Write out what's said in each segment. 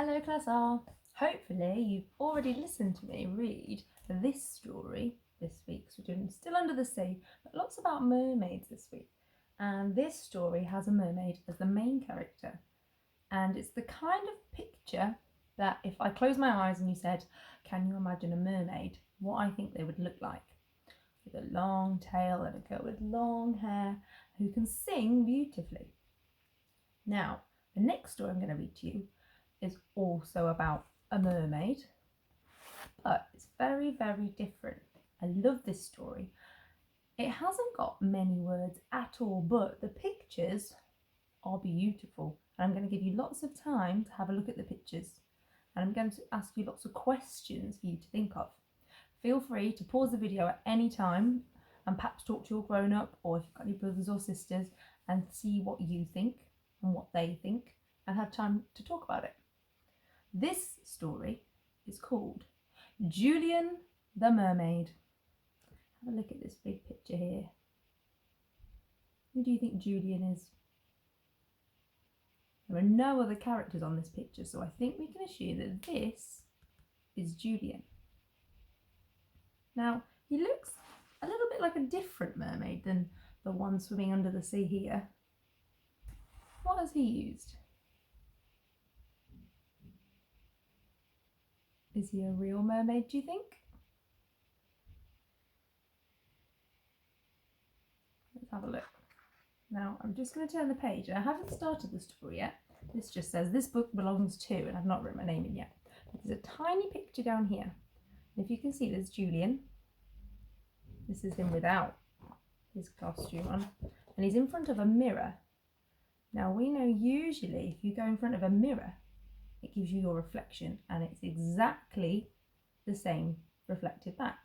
Hello class R. Hopefully you've already listened to me read this story this week. So we're doing Still Under the Sea, but lots about mermaids this week. And this story has a mermaid as the main character. And it's the kind of picture that if I close my eyes and you said, can you imagine a mermaid? What I think they would look like. With a long tail and a girl with long hair who can sing beautifully. Now, the next story I'm going to read to you is also about a mermaid, but it's very, very different. I love this story. It hasn't got many words at all, but the pictures are beautiful. And I'm going to give you lots of time to have a look at the pictures. And I'm going to ask you lots of questions for you to think of. Feel free to pause the video at any time and perhaps talk to your grown-up, or if you've got any brothers or sisters, and see what you think and what they think, and have time to talk about it. This story is called Julian the Mermaid. Have a look at this big picture here. Who do you think Julian is? There are no other characters on this picture, so I think we can assume that this is Julian. Now, he looks a little bit like a different mermaid than the one swimming under the sea here. What has he used? Is he a real mermaid, do you think? Let's have a look. Now, I'm just going to turn the page. I haven't started the story yet. This just says, this book belongs to, and I've not written my name in yet. But there's a tiny picture down here. And if you can see, there's Julian. This is him without his costume on. And he's in front of a mirror. Now, we know usually if you go in front of a mirror, it gives you your reflection, and it's exactly the same reflected back.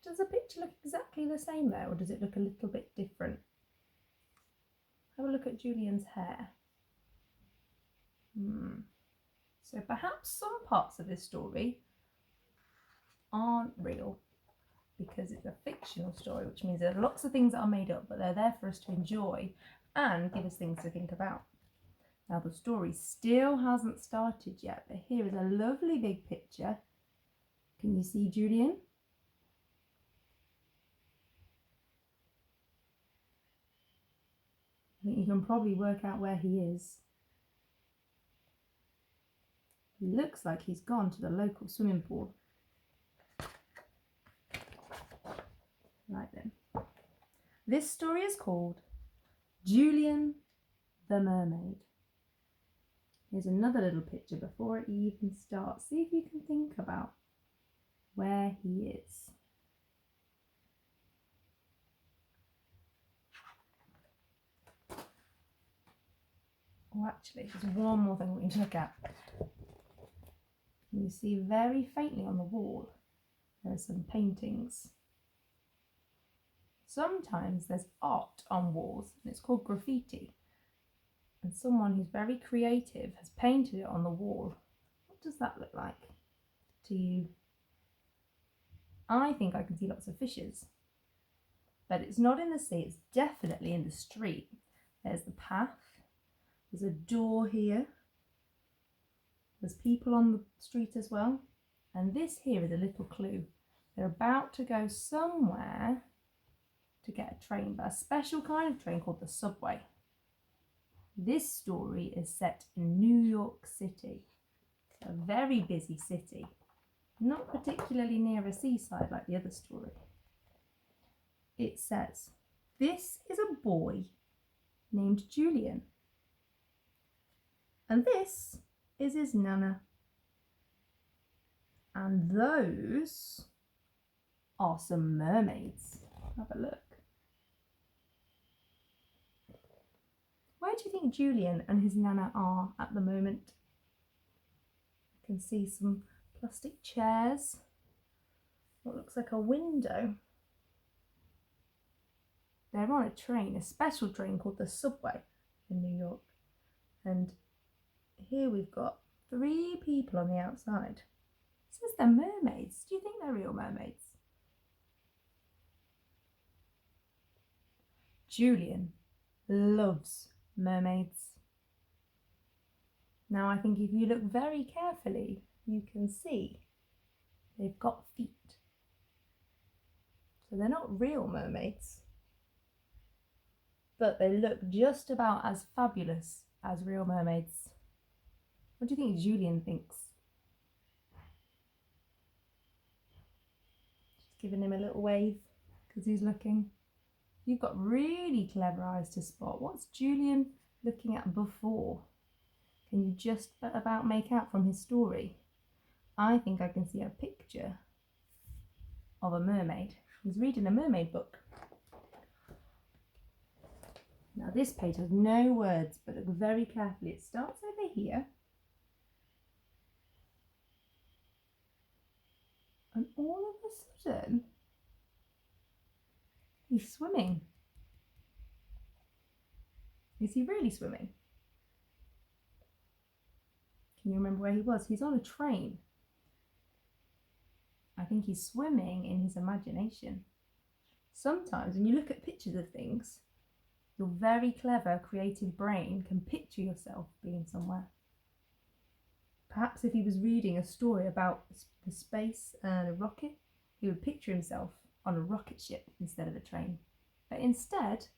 Does the picture look exactly the same there, or does it look a little bit different? Have a look at Julian's hair. So perhaps some parts of this story aren't real because it's a fictional story, which means there are lots of things that are made up, but they're there for us to enjoy and give us things to think about. Now, the story still hasn't started yet, but here is a lovely big picture. Can you see Julian? I think you can probably work out where he is. He looks like he's gone to the local swimming pool. Right then. This story is called Julian the Mermaid. Here's another little picture before it even starts. See if you can think about where he is. Oh, actually, there's one more thing we need to look at. You see very faintly on the wall, there are some paintings. Sometimes there's art on walls, and it's called graffiti. And someone who's very creative has painted it on the wall. What does that look like to you? I think I can see lots of fishes, but it's not in the sea, it's definitely in the street. There's the path, there's a door here, there's people on the street as well, and this here is a little clue. They're about to go somewhere to get a train, but a special kind of train called the subway. This story is set in New York City, a very busy city, not particularly near a seaside like the other story. It says, this is a boy named Julian, and this is his nana, and those are some mermaids. Have a look. Where do you think Julian and his nana are at the moment? I can see some plastic chairs, what looks like a window. They're on a train, a special train called the subway in New York. And here we've got 3 people on the outside. It says they're mermaids. Do you think they're real mermaids? Julian loves mermaids. Now I think if you look very carefully, you can see they've got feet. So they're not real mermaids, but they look just about as fabulous as real mermaids. What do you think Julian thinks? Just giving him a little wave because he's looking. You've got really clever eyes to spot. What's Julian looking at before? Can you just about make out from his story? I think I can see a picture of a mermaid. He's reading a mermaid book. Now this page has no words, but look very carefully. It starts over here. And all of a sudden, he's swimming. Is he really swimming? Can you remember where he was? He's on a train. I think he's swimming in his imagination. Sometimes when you look at pictures of things, your very clever, creative brain can picture yourself being somewhere. Perhaps if he was reading a story about the space and a rocket, he would picture himself on a rocket ship instead of a train. But instead,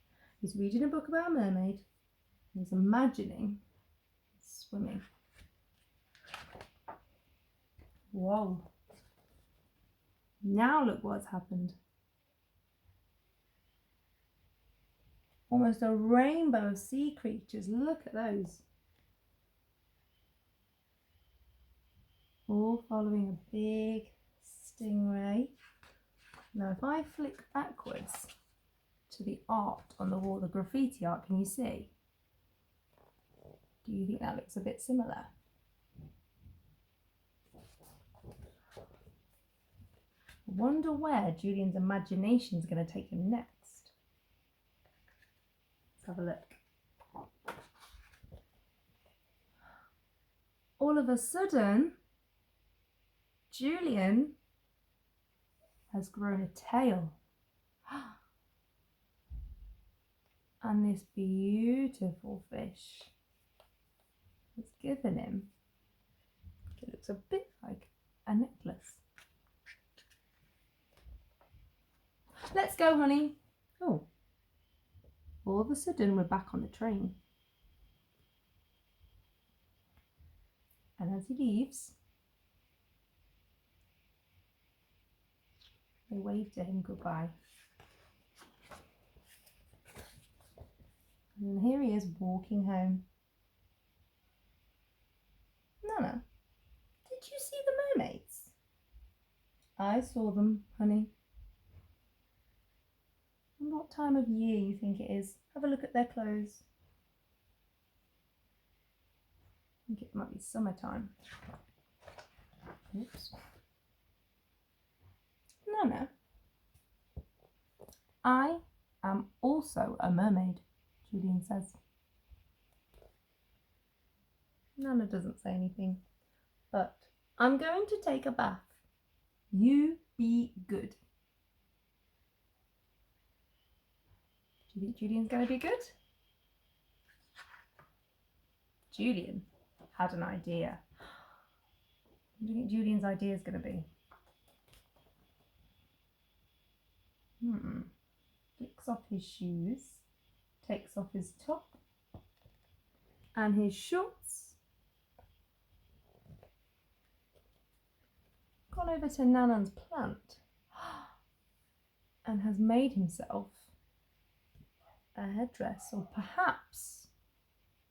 he's reading a book about a mermaid and he's imagining swimming. Whoa. Now look what's happened. Almost a rainbow of sea creatures. Look at those. All following a big stingray. Now if I flick backwards to the art on the wall, the graffiti art, can you see? Do you think that looks a bit similar? I wonder where Julian's imagination is going to take him next. Let's have a look. All of a sudden, Julian has grown a tail. And this beautiful fish has given him, it looks a bit like a necklace. Let's go, honey. Oh, all of a sudden we're back on the train. And as he leaves, they wave to him goodbye. And here he is walking home. Nana, did you see the mermaids? I saw them, honey. And what time of year you think it is? Have a look at their clothes. I think it might be summertime. Oops. Nana, I am also a mermaid, Julian says. Nana doesn't say anything, but I'm going to take a bath. You be good. Do you think Julian's going to be good? Julian had an idea. What do you think Julian's idea is going to be? Flicks off his shoes, takes off his top and his shorts. Gone over to Nanan's plant and has made himself a headdress, or perhaps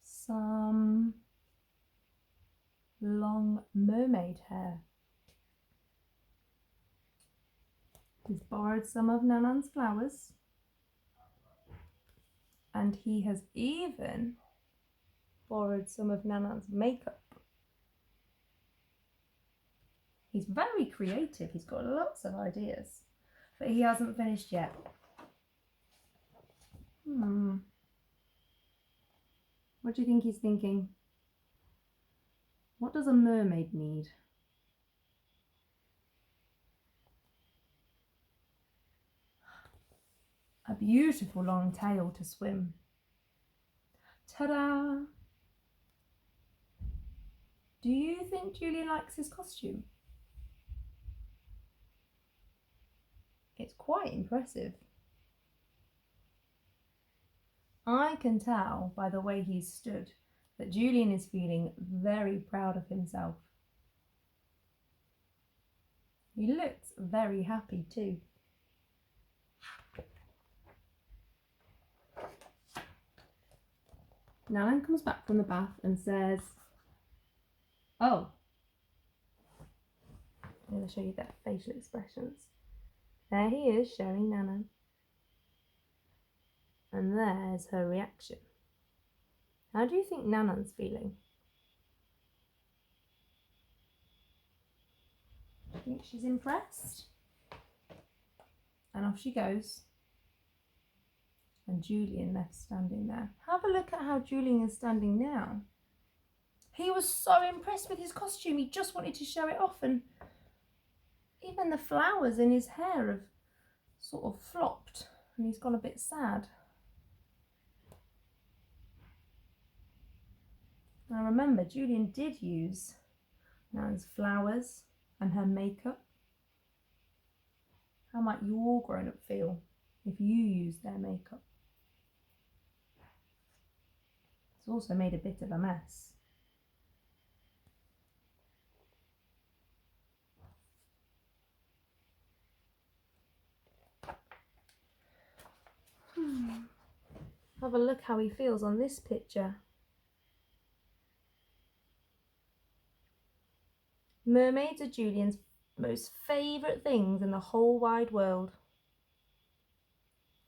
some long mermaid hair. He's borrowed some of Nanan's flowers, and he has even borrowed some of Nanan's makeup. He's very creative, he's got lots of ideas, but he hasn't finished yet. What do you think he's thinking? What does a mermaid need? A beautiful long tail to swim. Ta-da! Do you think Julian likes his costume? It's quite impressive. I can tell by the way he's stood that Julian is feeling very proud of himself. He looks very happy too. Nanan comes back from the bath and says, "Oh," I'm going to show you their facial expressions. There he is showing Nanan. And there's her reaction. How do you think Nanan's feeling? I think she's impressed. And off she goes. And Julian left standing there. Have a look at how Julian is standing now. He was so impressed with his costume, he just wanted to show it off, and even the flowers in his hair have sort of flopped and he's gone a bit sad. Now remember, Julian did use Nan's flowers and her makeup. How might your grown-up feel if you use their makeup? It's also made a bit of a mess. Have a look how he feels on this picture. Mermaids are Julian's most favourite things in the whole wide world.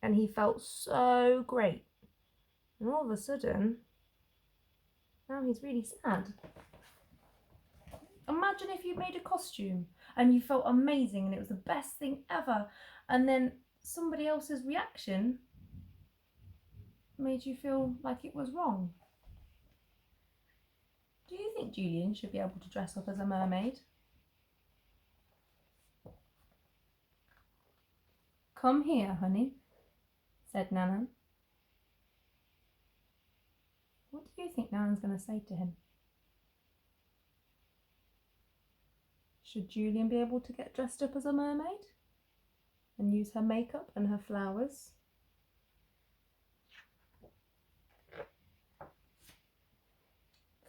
And he felt so great. And all of a sudden, now he's really sad. Imagine if you made a costume and you felt amazing and it was the best thing ever, and then somebody else's reaction made you feel like it was wrong. Do you think Julian should be able to dress up as a mermaid? "Come here, honey," said Nanan. What do you think Nanan's going to say to him? Should Julian be able to get dressed up as a mermaid and use her makeup and her flowers?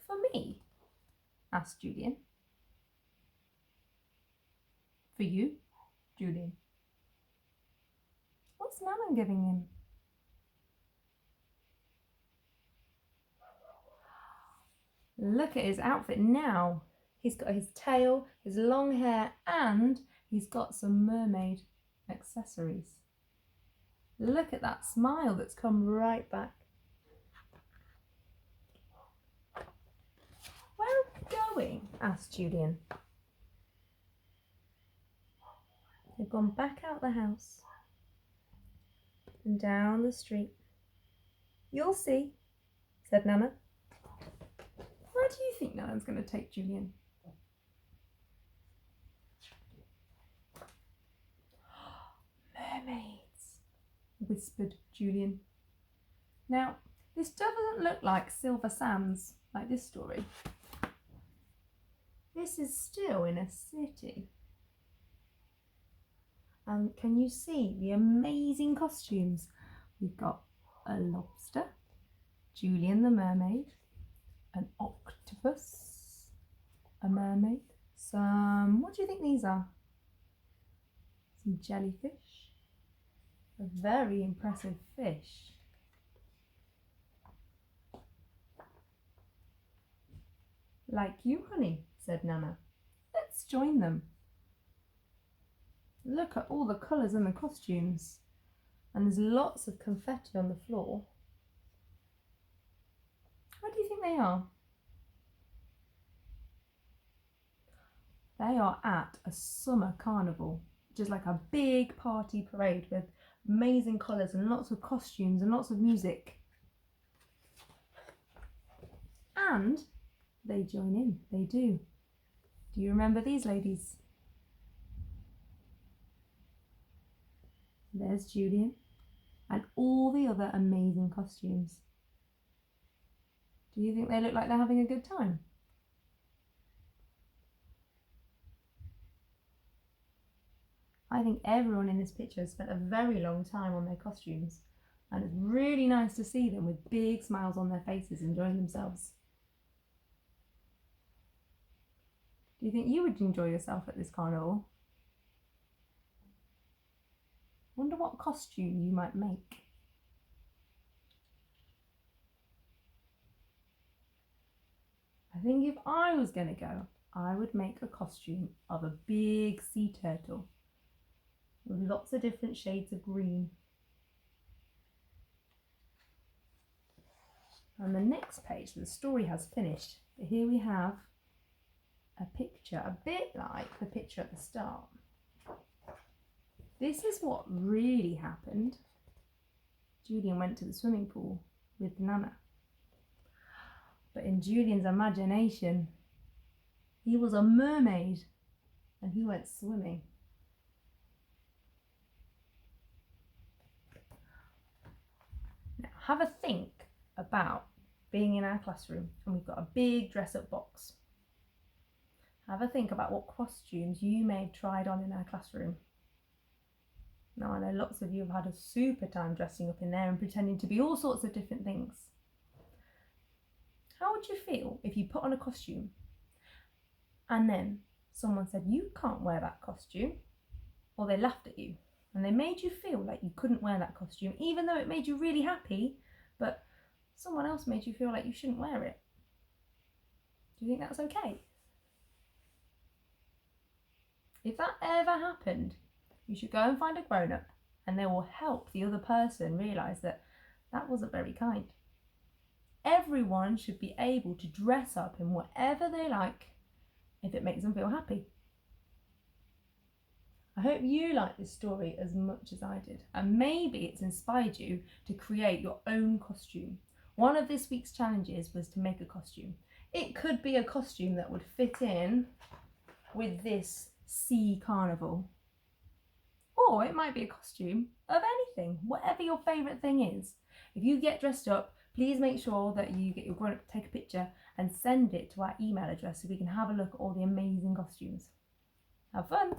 "For me?" asked Julian. "For you, Julian." What's Nanan giving him? Look at his outfit now. He's got his tail, his long hair, and he's got some mermaid accessories. Look at that smile that's come right back. "Where are we going?" asked Julian. They've gone back out the house and down the street. "You'll see," said Nana. Where do you think Nanan's going to take Julian? "Mermaids," whispered Julian. Now, this doesn't look like Silver Sands, like this story. This is still in a city. And can you see the amazing costumes? We've got a lobster, Julian the mermaid, an octopus, a mermaid, what do you think these are? Some jellyfish, a very impressive fish. "Like you, honey," said Nana. "Let's join them." Look at all the colours in the costumes, and there's lots of confetti on the floor. Where do you think they are? They are at a summer carnival, which is like a big party parade with amazing colours and lots of costumes and lots of music. And they join in, they do. Do you remember these ladies? There's Julian and all the other amazing costumes. Do you think they look like they're having a good time? I think everyone in this picture has spent a very long time on their costumes, and it's really nice to see them with big smiles on their faces enjoying themselves. Do you think you would enjoy yourself at this carnival? Wonder what costume you might make. I think if I was going to go, I would make a costume of a big sea turtle with lots of different shades of green. On the next page, the story has finished, but here we have a picture, a bit like the picture at the start. This is what really happened. Julian went to the swimming pool with Nana. But in Julian's imagination, he was a mermaid and he went swimming. Now have a think about being in our classroom and we've got a big dress-up box. Have a think about what costumes you may have tried on in our classroom. Now I know lots of you have had a super time dressing up in there and pretending to be all sorts of different things. How would you feel if you put on a costume and then someone said you can't wear that costume, or they laughed at you and they made you feel like you couldn't wear that costume even though it made you really happy, but someone else made you feel like you shouldn't wear it? Do you think that's okay? If that ever happened, you should go and find a grown-up and they will help the other person realise that that wasn't very kind. Everyone should be able to dress up in whatever they like if it makes them feel happy. I hope you like this story as much as I did, and maybe it's inspired you to create your own costume. One of this week's challenges was to make a costume. It could be a costume that would fit in with this sea carnival. Or it might be a costume of anything, whatever your favourite thing is. If you get dressed up, please make sure that you get your grown-up to take a picture and send it to our email address so we can have a look at all the amazing costumes. Have fun!